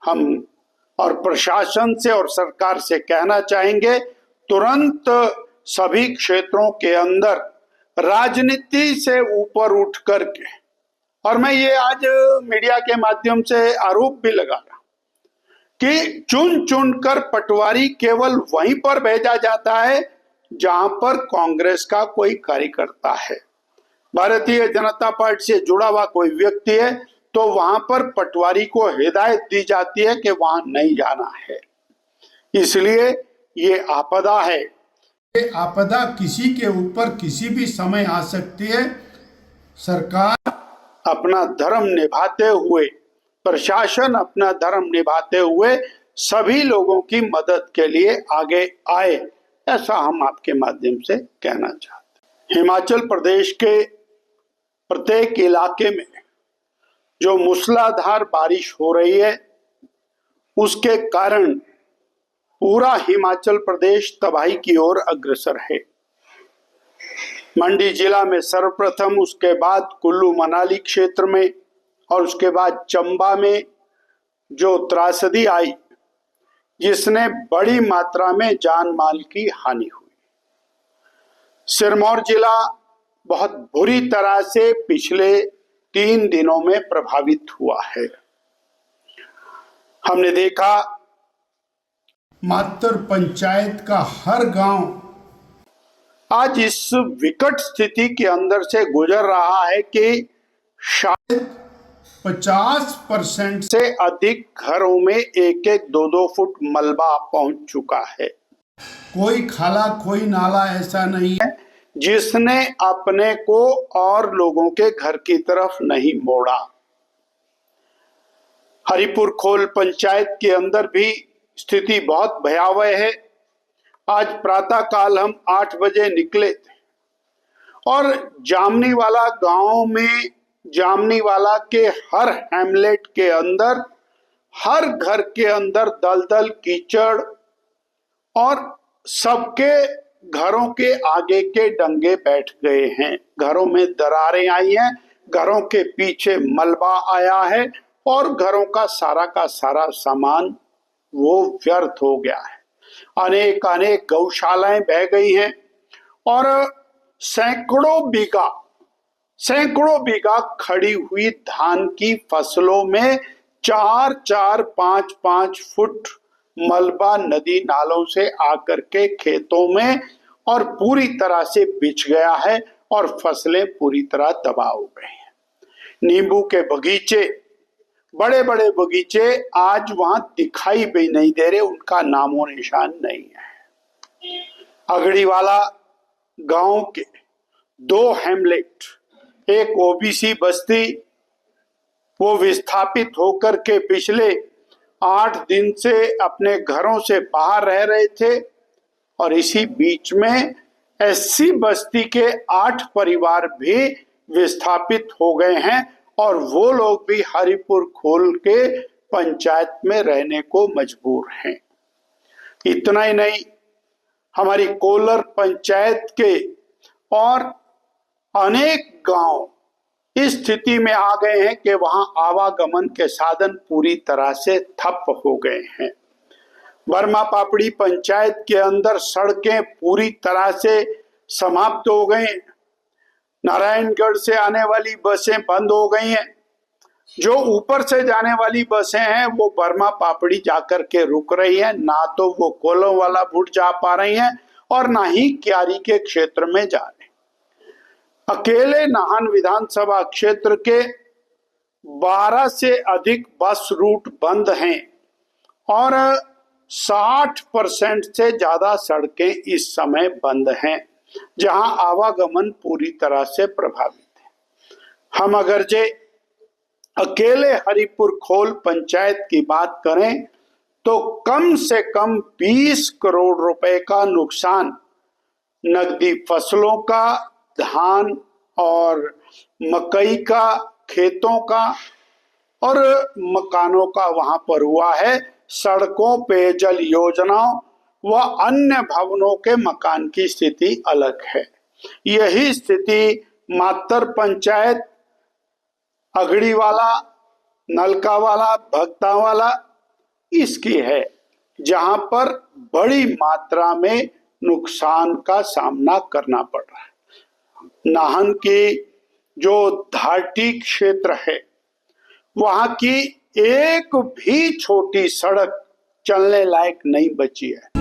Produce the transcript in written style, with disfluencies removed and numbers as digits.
हम और प्रशासन से और सरकार से कहना चाहेंगे, तुरंत सभी क्षेत्रों के अंदर राजनीति से ऊपर उठ करके, और मैं ये आज मीडिया के माध्यम से आरोप भी लगा रहा कि चुन चुन कर पटवारी केवल वहीं पर भेजा जाता है जहां पर कांग्रेस का कोई कार्यकर्ता है, भारतीय जनता पार्टी से जुड़ा हुआ कोई व्यक्ति है, तो वहां पर पटवारी को हिदायत दी जाती है कि वहां नहीं जाना है। इसलिए ये आपदा है। ये आपदा किसी के ऊपर किसी भी समय आ सकती है। सरकार अपना धर्म निभाते हुए, प्रशासन अपना धर्म निभाते हुए सभी लोगों की मदद के लिए आगे आए, ऐसा हम आपके माध्यम से कहना चाहते हैं। हिमाचल प्रदेश के प्रत्येक इलाके में जो मूसलाधार बारिश हो रही है, उसके कारण पूरा हिमाचल प्रदेश तबाही की ओर अग्रसर है। मंडी जिला में सर्वप्रथम, उसके बाद कुल्लू मनाली क्षेत्र में और उसके बाद चंबा में जो त्रासदी आई, जिसने बड़ी मात्रा में जान माल की हानि हुई। सिरमौर जिला बहुत बुरी तरह से पिछले 3 दिनों में प्रभावित हुआ है। हमने देखा मात्र पंचायत का हर गांव आज इस विकट स्थिति के अंदर से गुजर रहा है कि शायद 50% से अधिक घरों में 1-1, 2-2 फुट मलबा पहुंच चुका है। कोई खाला कोई नाला ऐसा नहीं है जिसने अपने को और लोगों के घर की तरफ नहीं मोड़ा। हरिपुर खोल पंचायत के अंदर भी स्थिति बहुत भयावह है। आज प्रातः काल हम 8 बजे निकले थे और जामनीवाला गांव में, जामनीवाला के हर हैमलेट के अंदर, हर घर के अंदर दलदल कीचड़ और सबके घरों के आगे के डंगे बैठ गए हैं। घरों में दरारें आई हैं, घरों के पीछे मलबा आया है और घरों का सारा सामान वो व्यर्थ हो गया है। अनेक गौशालाएं बह गई हैं और सैकड़ों बीघा खड़ी हुई धान की फसलों में 4-4, 5-5 फुट मलबा नदी नालों से आकर के खेतों में और पूरी तरह से बिछ गया है और फसलें पूरी तरह तबाह हो गई हैं। नींबू के बगीचे, बड़े बड़े बगीचे आज वहां दिखाई भी नहीं दे रहे, उनका नामो निशान नहीं है। अगड़ीवाला गांव के 2 हैमलेट, एक ओबीसी बस्ती, वो विस्थापित होकर के पिछले 8 दिन से अपने घरों से बाहर रह रहे थे और इसी बीच में एससी बस्ती के 8 परिवार भी विस्थापित हो गए हैं और वो लोग भी हरिपुर खोल के पंचायत में रहने को मजबूर हैं। इतना ही नहीं, हमारी कोलर पंचायत के और अनेक गांव इस स्थिति में आ गए हैं कि वहां आवागमन के साधन पूरी तरह से ठप हो गए हैं। बर्मा पापड़ी पंचायत के अंदर सड़कें पूरी तरह से समाप्त हो गई। नारायणगढ़ से आने वाली बसें बंद हो गई हैं। जो ऊपर से जाने वाली बसें हैं वो बर्मा पापड़ी जाकर के रुक रही हैं, ना तो वो कोलों वाला बुट जा पा रही हैं और ना ही क्यारी के क्षेत्र में जा रहे। अकेले नाहन विधानसभा क्षेत्र के 12 से अधिक बस रूट बंद हैं और 60% से ज्यादा सड़कें इस समय बंद हैं, जहां आवागमन पूरी तरह से प्रभावित है। हम अगर जे अकेले हरिपुर खोल पंचायत की बात करें तो कम से कम 20 करोड़ रुपए का नुकसान नकदी फसलों का, धान और मकई का, खेतों का और मकानों का वहां पर हुआ है। सड़कों, पेयजल योजनाओं व अन्य भवनों के मकान की स्थिति अलग है। यही स्थिति मातर पंचायत, अगड़ीवाला, नलकावाला, भक्तावाला इसकी है जहां पर बड़ी मात्रा में नुकसान का सामना करना पड़ रहा है। नाहन की जो घाटी क्षेत्र है वहां की एक भी छोटी सड़क चलने लायक नहीं बची है।